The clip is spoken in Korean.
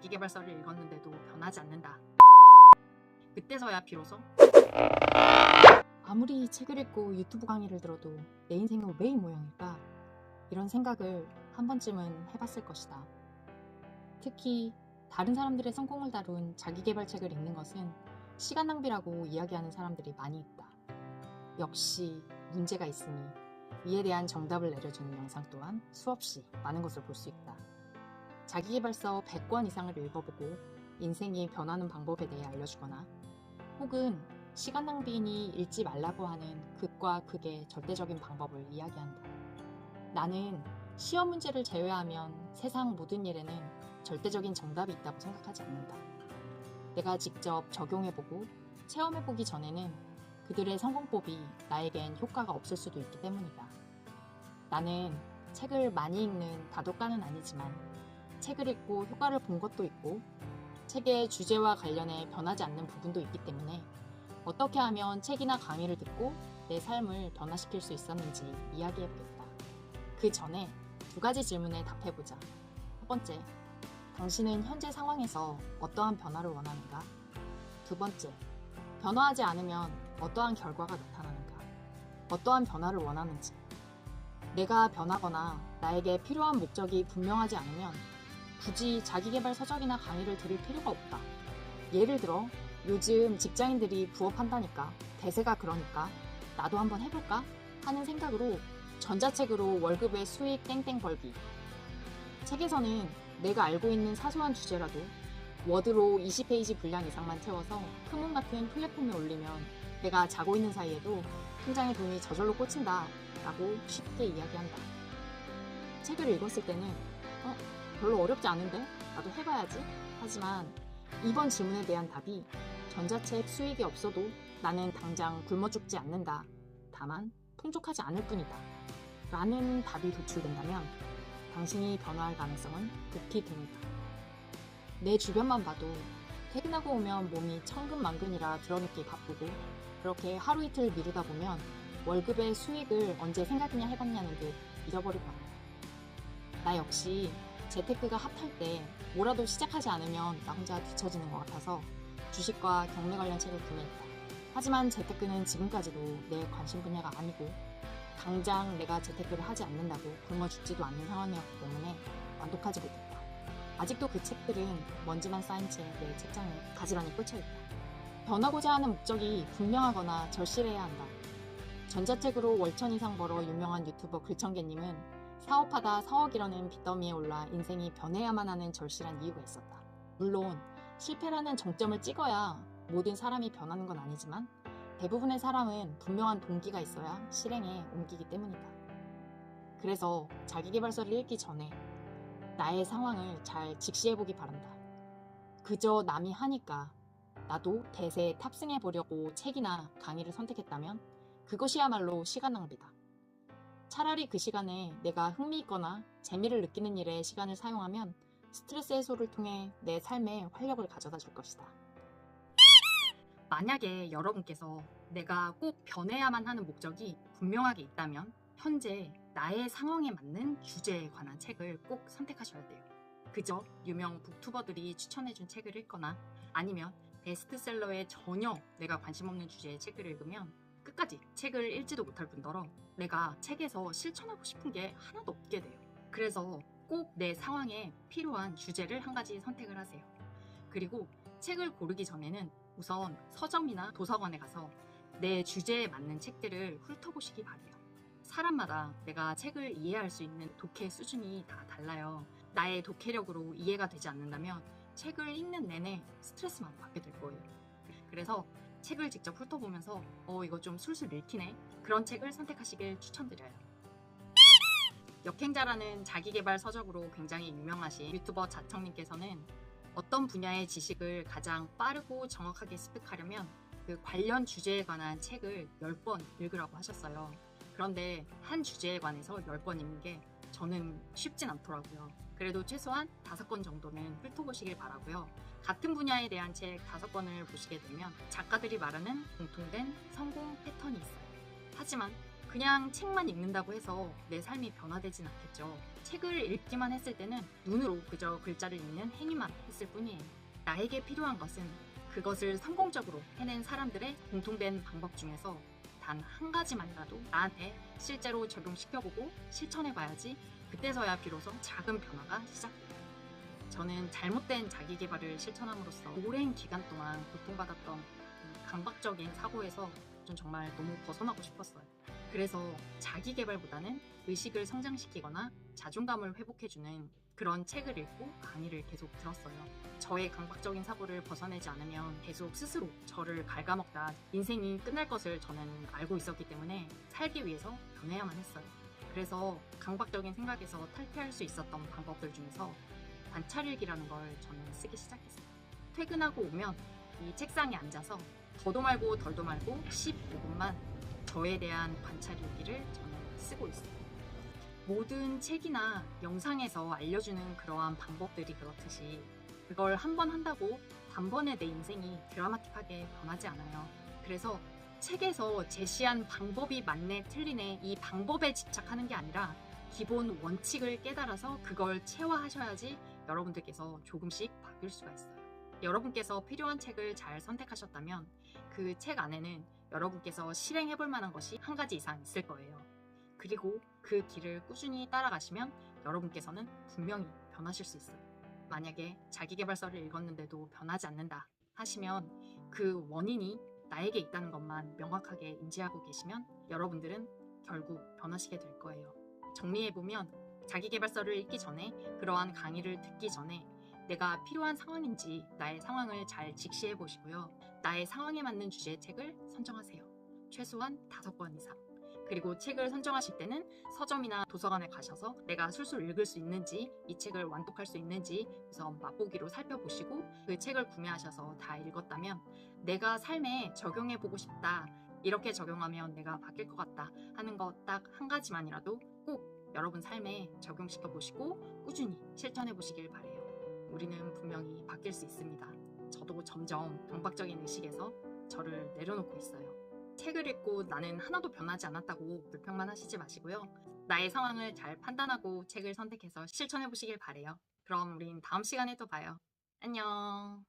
자기계발서를 읽었는데도 변하지 않는다. 그때서야 비로소 아무리 책을 읽고 유튜브 강의를 들어도 내 인생은 왜 이 모양일까? 이런 생각을 한 번쯤은 해봤을 것이다. 특히 다른 사람들의 성공을 다룬 자기계발책을 읽는 것은 시간 낭비라고 이야기하는 사람들이 많이 있다. 역시 문제가 있으니 이에 대한 정답을 내려주는 영상 또한 수없이 많은 것을 볼 수 있다. 자기계발서 100권 이상을 읽어보고 인생이 변하는 방법에 대해 알려주거나 혹은 시간 낭비이니 읽지 말라고 하는 극과 극의 절대적인 방법을 이야기한다. 나는 시험 문제를 제외하면 세상 모든 일에는 절대적인 정답이 있다고 생각하지 않는다. 내가 직접 적용해보고 체험해보기 전에는 그들의 성공법이 나에겐 효과가 없을 수도 있기 때문이다. 나는 책을 많이 읽는 다독가는 아니지만 책을 읽고 효과를 본 것도 있고 책의 주제와 관련해 변하지 않는 부분도 있기 때문에 어떻게 하면 책이나 강의를 듣고 내 삶을 변화시킬 수 있었는지 이야기해보겠다. 그 전에 두 가지 질문에 답해보자. 첫 번째, 당신은 현재 상황에서 어떠한 변화를 원하는가? 두 번째, 변화하지 않으면 어떠한 결과가 나타나는가? 어떠한 변화를 원하는지. 내가 변하거나 나에게 필요한 목적이 분명하지 않으면 굳이 자기계발 서적이나 강의를 들을 필요가 없다. 예를 들어 요즘 직장인들이 부업한다니까, 대세가 그러니까 나도 한번 해볼까? 하는 생각으로 전자책으로 월급의 수익 땡땡 벌기. 책에서는 내가 알고 있는 사소한 주제라도 워드로 20페이지 분량 이상만 채워서 크문 같은 플랫폼에 올리면 내가 자고 있는 사이에도 통장에 돈이 저절로 꽂힌다 라고 쉽게 이야기한다. 책을 읽었을 때는 별로 어렵지 않은데? 나도 해봐야지. 하지만 이번 질문에 대한 답이 전자책 수익이 없어도 나는 당장 굶어 죽지 않는다. 다만 풍족하지 않을 뿐이다. 라는 답이 도출된다면 당신이 변화할 가능성은 극히 드물다. 내 주변만 봐도 퇴근하고 오면 몸이 천근만근이라 드러눕기 바쁘고 그렇게 하루 이틀 미루다 보면 월급의 수익을 언제 생각이냐 해봤냐는 듯 잊어버리고 만다. 나 역시 재테크가 핫할 때 뭐라도 시작하지 않으면 나 혼자 뒤처지는 것 같아서 주식과 경매 관련 책을 구매했다. 하지만 재테크는 지금까지도 내 관심 분야가 아니고 당장 내가 재테크를 하지 않는다고 굶어 죽지도 않는 상황이었기 때문에 만족하지 못했다. 아직도 그 책들은 먼지만 쌓인 채 내 책장에 가지런히 꽂혀있다. 변하고자 하는 목적이 분명하거나 절실해야 한다. 전자책으로 월천 이상 벌어 유명한 유튜버 글청개님은 사업하다 4억이라는 빚더미에 올라 인생이 변해야만 하는 절실한 이유가 있었다. 물론 실패라는 정점을 찍어야 모든 사람이 변하는 건 아니지만 대부분의 사람은 분명한 동기가 있어야 실행에 옮기기 때문이다. 그래서 자기계발서를 읽기 전에 나의 상황을 잘 직시해보기 바란다. 그저 남이 하니까 나도 대세에 탑승해보려고 책이나 강의를 선택했다면 그것이야말로 시간 낭비다. 차라리 그 시간에 내가 흥미있거나 재미를 느끼는 일에 시간을 사용하면 스트레스 해소를 통해 내 삶에 활력을 가져다 줄 것이다. 만약에 여러분께서 내가 꼭 변해야만 하는 목적이 분명하게 있다면 현재 나의 상황에 맞는 주제에 관한 책을 꼭 선택하셔야 돼요. 그저 유명 북투버들이 추천해준 책을 읽거나 아니면 베스트셀러에 전혀 내가 관심 없는 주제의 책을 읽으면 끝까지 책을 읽지도 못할 뿐더러 내가 책에서 실천하고 싶은 게 하나도 없게 돼요. 그래서 꼭 내 상황에 필요한 주제를 한 가지 선택을 하세요. 그리고 책을 고르기 전에는 우선 서점이나 도서관에 가서 내 주제에 맞는 책들을 훑어보시기 바래요. 사람마다 내가 책을 이해할 수 있는 독해 수준이 다 달라요. 나의 독해력으로 이해가 되지 않는다면 책을 읽는 내내 스트레스만 받게 될 거예요. 그래서 책을 직접 훑어보면서 이거 좀 술술 읽히네, 그런 책을 선택하시길 추천드려요. 역행자라는 자기계발 서적으로 굉장히 유명하신 유튜버 자청님께서는 어떤 분야의 지식을 가장 빠르고 정확하게 습득하려면 그 관련 주제에 관한 책을 10권 읽으라고 하셨어요. 그런데 한 주제에 관해서 10권 읽는 게 저는 쉽진 않더라고요. 그래도 최소한 5권 정도는 훑어보시길 바라고요. 같은 분야에 대한 책 5권을 보시게 되면 작가들이 말하는 공통된 성공 패턴이 있어요. 하지만 그냥 책만 읽는다고 해서 내 삶이 변화되진 않겠죠. 책을 읽기만 했을 때는 눈으로 그저 글자를 읽는 행위만 했을 뿐이에요. 나에게 필요한 것은 그것을 성공적으로 해낸 사람들의 공통된 방법 중에서 단 한 가지만이라도 나한테 실제로 적용시켜보고 실천해봐야지 그때서야 비로소 작은 변화가 시작돼요. 저는 잘못된 자기계발을 실천함으로써 오랜 기간 동안 고통받았던 강박적인 사고에서 전 정말 너무 벗어나고 싶었어요. 그래서 자기계발보다는 의식을 성장시키거나 자존감을 회복해주는 그런 책을 읽고 강의를 계속 들었어요. 저의 강박적인 사고를 벗어내지 않으면 계속 스스로 저를 갉아먹다 인생이 끝날 것을 저는 알고 있었기 때문에 살기 위해서 변해야만 했어요. 그래서 강박적인 생각에서 탈피할 수 있었던 방법들 중에서 관찰일기라는 걸 저는 쓰기 시작했어요. 퇴근하고 오면 이 책상에 앉아서 더도 말고 덜도 말고 15분만 저에 대한 관찰일기를 저는 쓰고 있어요. 모든 책이나 영상에서 알려주는 그러한 방법들이 그렇듯이 그걸 한 번 한다고 단번에 내 인생이 드라마틱하게 변하지 않아요. 그래서 책에서 제시한 방법이 맞네 틀리네 이 방법에 집착하는 게 아니라 기본 원칙을 깨달아서 그걸 체화하셔야지 여러분들께서 조금씩 바뀔 수가 있어요. 여러분께서 필요한 책을 잘 선택하셨다면 그 책 안에는 여러분께서 실행해볼 만한 것이 한 가지 이상 있을 거예요. 그리고 그 길을 꾸준히 따라가시면 여러분께서는 분명히 변하실 수 있어요. 만약에 자기계발서를 읽었는데도 변하지 않는다 하시면 그 원인이 나에게 있다는 것만 명확하게 인지하고 계시면 여러분들은 결국 변하시게 될 거예요. 정리해보면 자기계발서를 읽기 전에 그러한 강의를 듣기 전에 내가 필요한 상황인지 나의 상황을 잘 직시해 보시고요. 나의 상황에 맞는 주제의 책을 선정하세요. 최소한 5권 이상. 그리고 책을 선정하실 때는 서점이나 도서관에 가셔서 내가 술술 읽을 수 있는지 이 책을 완독할 수 있는지 그래서 맛보기로 살펴보시고 그 책을 구매하셔서 다 읽었다면 내가 삶에 적용해보고 싶다. 이렇게 적용하면 내가 바뀔 것 같다 하는 것 딱 한 가지만이라도 꼭 여러분 삶에 적용시켜 보시고 꾸준히 실천해 보시길 바래요. 우리는 분명히 바뀔 수 있습니다. 저도 점점 강박적인 의식에서 저를 내려놓고 있어요. 책을 읽고 나는 하나도 변하지 않았다고 불평만 하시지 마시고요. 나의 상황을 잘 판단하고 책을 선택해서 실천해 보시길 바래요. 그럼 우린 다음 시간에 또 봐요. 안녕.